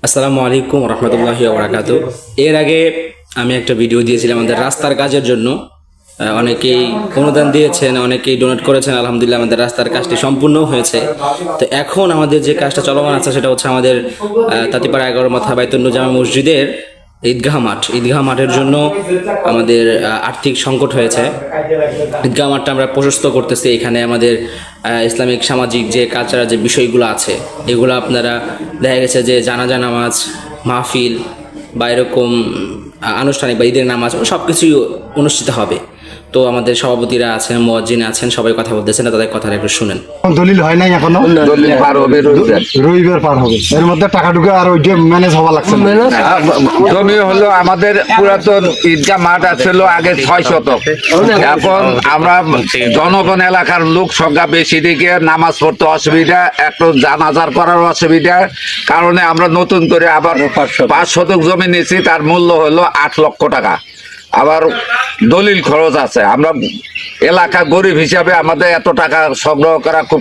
আসসালামু আলাইকুম রহমতুল্লাহি ওয়া বারাকাতুহু। এর আগে আমি একটা ভিডিও দিয়েছিলাম আমাদের রাস্তার কাজের জন্য। অনেকেই অনুদান দিয়েছেন, অনেকেই ডোনেট করেছেন। আলহামদুলিল্লাহ আমাদের রাস্তার কাজটি সম্পূর্ণ হয়েছে। তো এখন আমাদের যে কাজটা চলমান আছে সেটা হচ্ছে আমাদের তাঁতিপাড়া 11 মাথা বাইতুন্নুর জামে মসজিদের ঈদগাহ মাঠের জন্য আমাদের আর্থিক সংকট হয়েছে। ঈদগাহ মাঠটা আমরা প্রশস্ত করতেছি। এখানে আমাদের ইসলামিক সামাজিক যে কালচারাল যে বিষয়গুলো আছে এগুলো আপনারা দেখা গেছে যে জানাজা নামাজ, মাহফিল বা এরকম আনুষ্ঠানিক বা ঈদের নামাজ সব কিছুই অনুষ্ঠিত হবে। তো আমাদের সভাপতিরা আছেন, মুয়াজ্জিন আছেন, সবাই কথা বলতেছেন, তাদের কথাটা একটু শুনেন। দলিল হয় নাই এখনো, দলিল পার হবে রবিবার পার হবে, এর মধ্যে টাকা ঢুকে আর ওইটা ম্যানেজ হওয়া লাগছে না। জমি হলো আমাদের পুরাতন ঈদগাহ মাঠ আছিল আগে 6 শতক। এখন আমরা জনগণ এলাকার লোক সংখ্যা বেশি দিকে নামাজ পড়তে অসুবিধা, একটু জানাজার করার অসুবিধা কারণে আমরা নতুন করে আবার 5 শতক জমি নিয়েছি। তার মূল্য হলো 8 লক্ষ টাকা। আবার দলিল খরচ আছে। আমরা এলাকা গরিব হিসাবে আমাদের এত টাকা সংগ্রহ করা খুব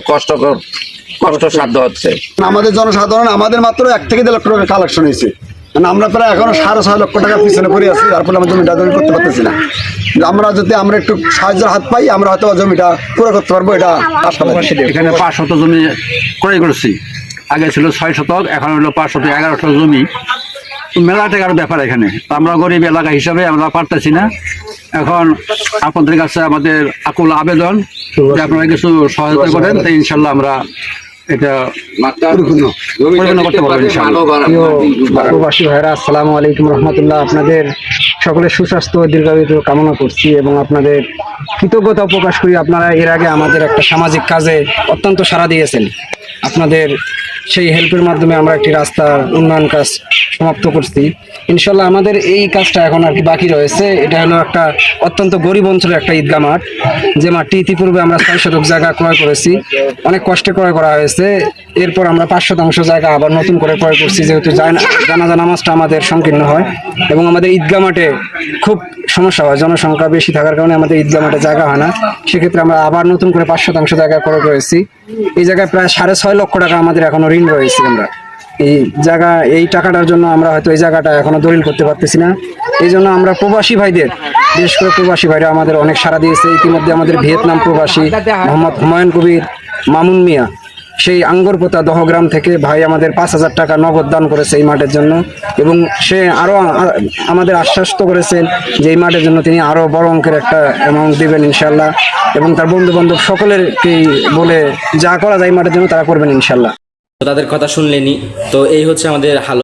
কষ্টসাধ্য হচ্ছে। আমাদের জনসাধারণ আমাদের মাত্র 1 থেকে 1.5 লক্ষ টাকা কালেকশন হয়েছে, মানে আমরা প্রায় এখনো 6.5 লক্ষ টাকার পিছনে পড়ে আছি। তার ফলে আমরা জমিটা দলিল করতে পারতেছি না। আমরা একটু সাহায্যের হাত পাই, আমরা হয়তো জমিটা পুরো করতে পারবো, এটা আশা করি। এখানে 5 শতক জমি ক্রয় করেছি। আগে ছিল 6 শতক, এখন হলো 511 শতক জমি। মেলা টাকার ব্যাপার এখানে। আমরা গরিব এলাকা হিসাবে আমরা পারতেছি না। এখন আপনাদের কাছে আমাদের আকুল আবেদন যে আপনারা কিছু সহায়তা করেন, তাই ইনশাল্লাহ আমরা এটা পরিপূর্ণ করতে পারবো ইনশাল্লাহ। প্রবাসী ভাইরা, আসসালামু আলাইকুম রহমতুল্লাহ। আপনাদের সকলের সুস্বাস্থ্য ও দীর্ঘায়ু কামনা করছি এবং আপনাদের কৃতজ্ঞতা প্রকাশ করি। আপনারা এর আগে আমাদের একটা সামাজিক কাজে অত্যন্ত সাড়া দিয়েছেন। আপনাদের সেই হেল্পের মাধ্যমে আমরা একটি রাস্তার উন্নয়ন কাজ সমাপ্ত করছি। ইনশাল্লাহ আমাদের এই কাজটা এখন আর কি বাকি রয়েছে। এটা হলো একটা অত্যন্ত গরিব অঞ্চলের একটা ঈদগাহ মাঠ, যে মাঠটি ইতিপূর্বে আমরা 6 শতক জায়গা ক্রয় করেছি, অনেক কষ্টে ক্রয় করা হয়েছে। এরপর আমরা 5 শতাংশ জায়গা আবার নতুন করে ক্রয় করছি, যেহেতু জানাজা নামাজটা আমাদের সংকীর্ণ হয় এবং আমাদের ঈদগাহ মাঠে খুব সমস্যা হয়। জনসংখ্যা বেশি থাকার কারণে আমাদের ঈদগাহ মাঠে জায়গা হয় না। সেক্ষেত্রে আমরা আবার নতুন করে 5 শতাংশ জায়গা ক্রয় করেছি। এই জায়গায় প্রায় 6.5 লক্ষ টাকা আমাদের এখনো ঋণ রয়েছে। আমরা এই টাকাটার জন্য আমরা হয়তো এই জায়গাটা এখনো দলিল করতে পারতেছি না। এই জন্য আমরা প্রবাসী ভাইদের, বিশেষ করে প্রবাসী ভাইরা আমাদের অনেক সাড়া দিয়েছে। ইতিমধ্যে আমাদের ভিয়েতনাম প্রবাসী মোহাম্মদ হুমায়ুন কবির মামুন মিয়া, সেই আঙ্গরপোতা দহগ্রাম থেকে ভাই আমাদের 5,000 টাকা নগদ দান করেছে এই মাঠের জন্য, এবং সে আরো আমাদের আশ্বস্ত করেছেন যে এই মাঠের জন্য তিনি আরো বড় অঙ্কের একটা অ্যামাউন্ট দিবেন ইনশাল্লাহ, এবং তার বন্ধু বান্ধব সকলেরকেই বলে যা করা যায় মাঠের জন্য তারা করবেন ইনশাল্লাহ। তো তাদের কথা শুনলেনি। তো এই হচ্ছে আমাদের হাল।